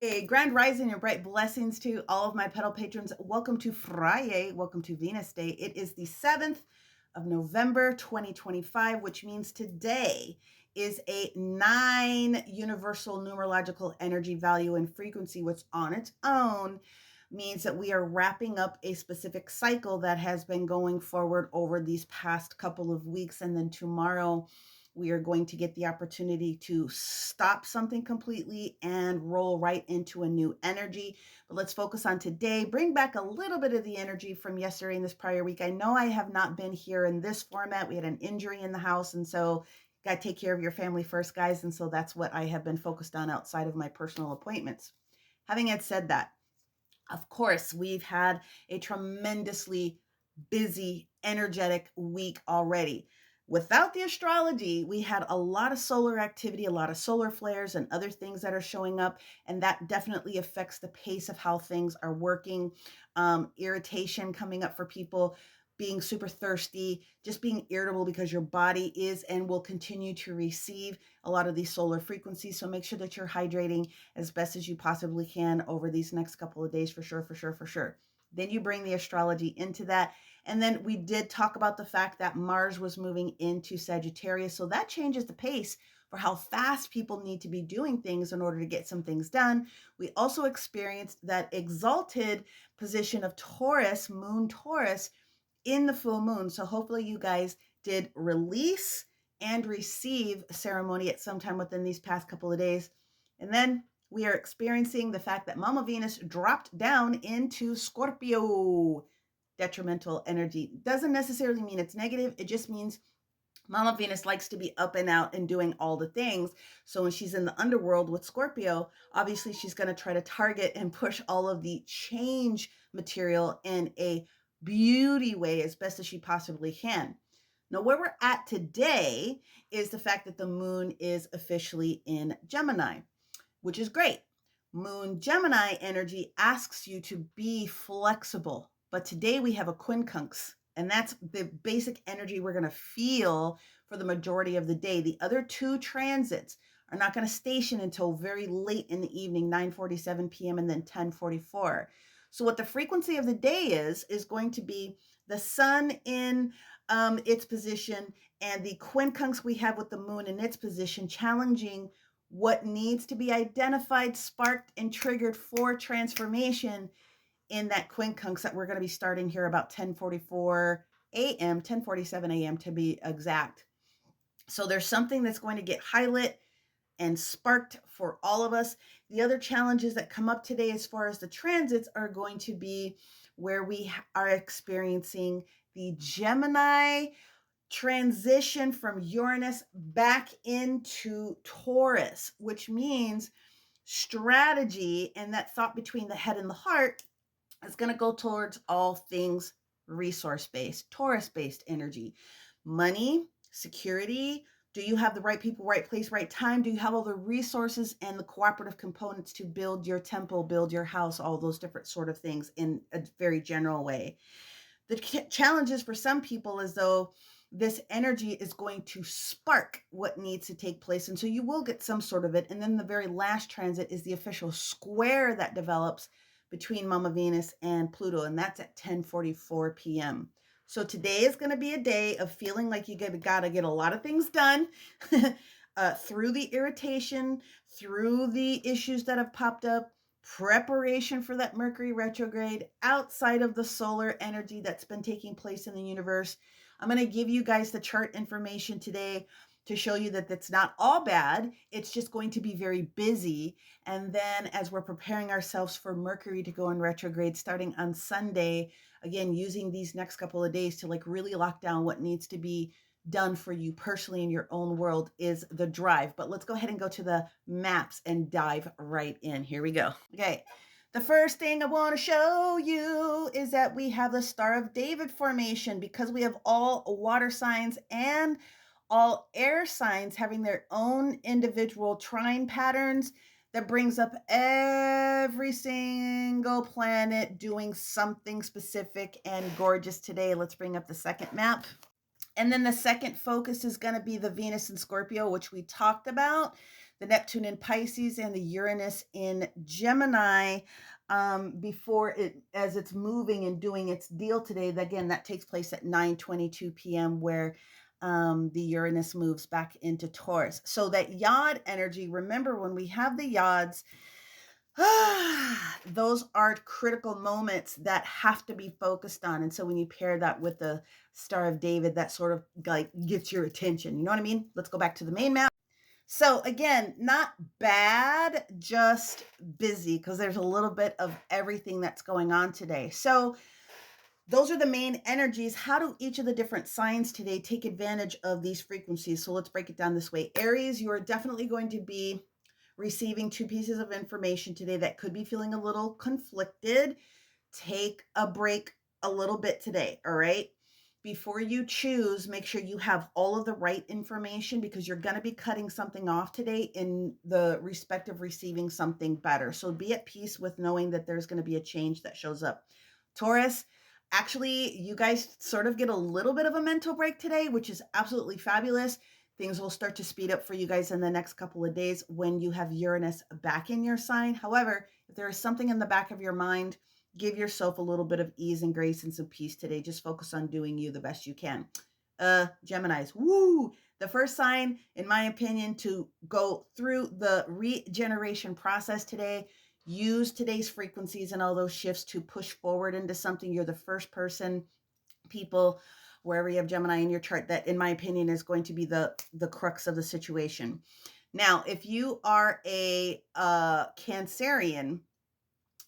Hey, grand rising and bright blessings to all of my pedal patrons. Welcome to Friday. Welcome to Venus Day. It is the 7th of November, 2025, which means today is a 9 universal numerological energy value and frequency, which on its own means that we are wrapping up a specific cycle that has been going forward over these past couple of weeks. And then tomorrow, we are going to get the opportunity to stop something completely and roll right into a new energy. But let's focus on today, bring back a little bit of the energy from yesterday and this prior week. I know I have not been here in this format. We had an injury in the house, and so got to take care of your family first, guys. And so that's what I have been focused on outside of my personal appointments. Having had said that, of course, we've had a tremendously busy, energetic week already. Without the astrology, we had a lot of solar activity, a lot of solar flares, and other things that are showing up. And that definitely affects the pace of how things are working. Irritation coming up for people, being super thirsty, just being irritable because your body is and will continue to receive a lot of these solar frequencies. So make sure that you're hydrating as best as you possibly can over these next couple of days, for sure, for sure, for sure. Then you bring the astrology into that. And then we did talk about the fact that Mars was moving into Sagittarius. So that changes the pace for how fast people need to be doing things in order to get some things done. We also experienced that exalted position of Taurus, Moon Taurus, in the full moon. So hopefully you guys did release and receive ceremony at some time within these past couple of days. And then we are experiencing the fact that Mama Venus dropped down into Scorpio. Detrimental energy doesn't necessarily mean it's negative. It just means Mama Venus likes to be up and out and doing all the things. So when she's in the underworld with Scorpio, obviously she's going to try to target and push all of the change material in a beauty way as best as she possibly can. Now, where we're at today is the fact that the moon is officially in Gemini, which is great. Moon Gemini energy asks you to be flexible. But today we have a quincunx, and that's the basic energy we're going to feel for the majority of the day. The other two transits are not going to station until very late in the evening, 9:47 p.m. and then 10:44. So what the frequency of the day is going to be the sun in its position and the quincunx we have with the moon in its position, challenging what needs to be identified, sparked, and triggered for transformation in that quincunx that we're going to be starting here about 10:44 a.m., 10:47 a.m. to be exact. So there's something that's going to get highlit and sparked for all of us. The other challenges that come up today as far as the transits are going to be where we are experiencing the Gemini transition from Uranus back into Taurus, which means strategy and that thought between the head and the heart is going to go towards all things resource based, Taurus based energy, money, security. Do you have the right people, right place, right time? Do you have all the resources and the cooperative components to build your temple, build your house, all those different sort of things in a very general way? The challenges for some people is though this energy is going to spark what needs to take place. And so you will get some sort of it. And then the very last transit is the official square that develops between Mama Venus and Pluto. And that's at 10:44 p.m. So today is going to be a day of feeling like you got to get a lot of things done through the irritation, through the issues that have popped up, preparation for that Mercury retrograde outside of the solar energy that's been taking place in the universe. I'm going to give you guys the chart information today to show you that that's not all bad. It's just going to be very busy. And then as we're preparing ourselves for Mercury to go in retrograde starting on Sunday, again, using these next couple of days to like really lock down what needs to be done for you personally in your own world is the drive. But let's go ahead and go to the maps and dive right in. Here we go. Okay. The first thing I want to show you is that we have the Star of David formation because we have all water signs and all air signs having their own individual trine patterns that brings up every single planet doing something specific and gorgeous today. Let's bring up the second map. And then the second focus is going to be the Venus in Scorpio, which we talked about. the Neptune in Pisces and the Uranus in Gemini, before it, as it's moving and doing its deal today. Again, that takes place at 9:22 p.m., where the Uranus moves back into Taurus. So that yod energy, remember when we have the yods, those are critical moments that have to be focused on. And so when you pair that with the Star of David, that sort of like gets your attention. You know what I mean? Let's go back to the main map. So again, not bad, just busy, because there's a little bit of everything that's going on today. So those are the main energies. How do each of the different signs today take advantage of these frequencies? So let's break it down this way. Aries, you are definitely going to be receiving two pieces of information today that could be feeling a little conflicted. Take a break a little bit today, all right? Before you choose, make sure you have all of the right information, because you're going to be cutting something off today in the respect of receiving something better. So be at peace with knowing that there's going to be a change that shows up. Taurus, actually, you guys sort of get a little bit of a mental break today, which is absolutely fabulous. Things will start to speed up for you guys in the next couple of days when you have Uranus back in your sign. However, if there is something in the back of your mind, give yourself a little bit of ease and grace and some peace today. Just focus on doing you the best you can. Geminis, woo! The first sign, in my opinion, to go through the regeneration process today. Use today's frequencies and all those shifts to push forward into something. You're the first person, people, wherever you have Gemini in your chart, that in my opinion is going to be the crux of the situation. Now, if you are a Cancerian,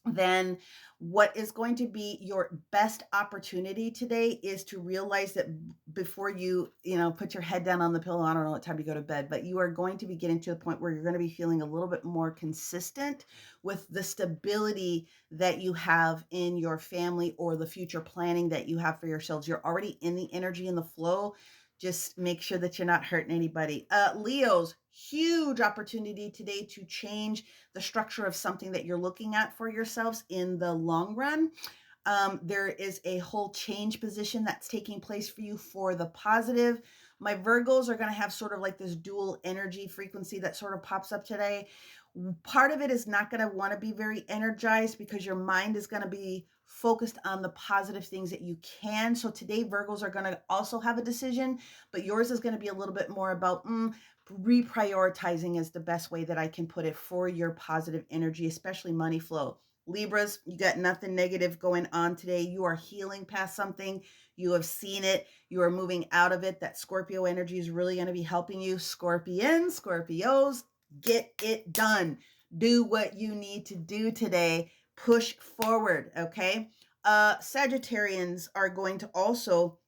then what is going to be your best opportunity today is to realize that before you put your head down on the pillow, I don't know what time you go to bed, but you are going to be getting to the point where you're going to be feeling a little bit more consistent with the stability that you have in your family or the future planning that you have for yourselves. You're already in the energy and the flow. Just make sure that you're not hurting anybody. Leos, huge opportunity today to change the structure of something that you're looking at for yourselves in the long run. There is a whole change position that's taking place for you for the positive. My Virgos are going to have sort of like this dual energy frequency that sort of pops up today. Part of it is not going to want to be very energized because your mind is going to be focused on the positive things that you can. So today, Virgos are going to also have a decision, but yours is going to be a little bit more about reprioritizing is the best way that I can put it for your positive energy, especially money flow. Libras, you got nothing negative going on today. You are healing past something. You have seen it. You are moving out of it. That Scorpio energy is really going to be helping you. Scorpions, Scorpios, get it done. Do what you need to do today. Push forward, okay? Sagittarians are going to also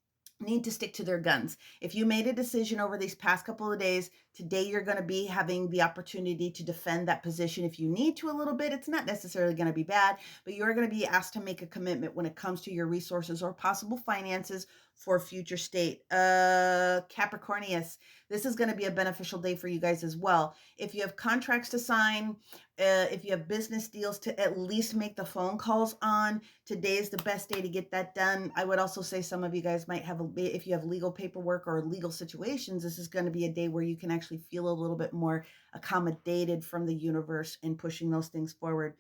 need to stick to their guns. If you made a decision over these past couple of days, today you're going to be having the opportunity to defend that position. If you need to a little bit, it's not necessarily going to be bad, but you're going to be asked to make a commitment when it comes to your resources or possible finances for future state. Capricornius, this is going to be a beneficial day for you guys as well. If you have contracts to sign, if you have business deals to at least make the phone calls on, today is the best day to get that done. I would also say some of you guys might have, if you have legal paperwork or legal situations, this is going to be a day where you can actually feel a little bit more accommodated from the universe in pushing those things forward.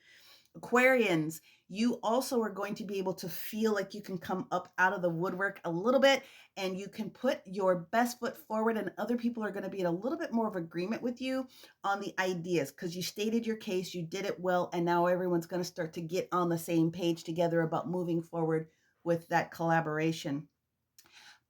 Aquarians, you also are going to be able to feel like you can come up out of the woodwork a little bit and you can put your best foot forward, and other people are going to be in a little bit more of agreement with you on the ideas because you stated your case, you did it well, and now everyone's going to start to get on the same page together about moving forward with that collaboration.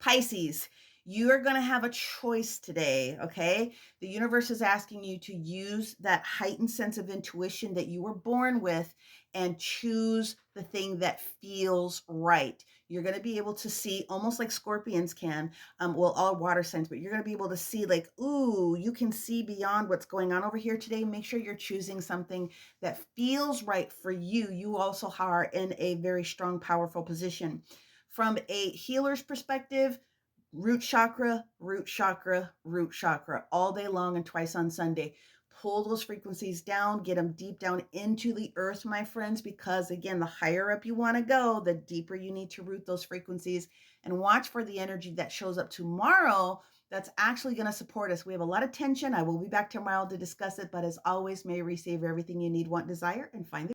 Pisces, you are going to have a choice today, okay? The universe is asking you to use that heightened sense of intuition that you were born with and choose the thing that feels right. You're going to be able to see, almost like scorpions can, well, all water signs, but you're going to be able to see like, ooh, you can see beyond what's going on over here today. Make sure you're choosing something that feels right for you. You also are in a very strong, powerful position. From a healer's perspective, root chakra, root chakra, root chakra, all day long and twice on Sunday. Pull those frequencies down, get them deep down into the earth, my friends, because again, the higher up you want to go, the deeper you need to root those frequencies, and watch for the energy that shows up tomorrow that's actually going to support us. We have a lot of tension. I will be back tomorrow to discuss it, but as always, may you receive everything you need, want, desire, and find the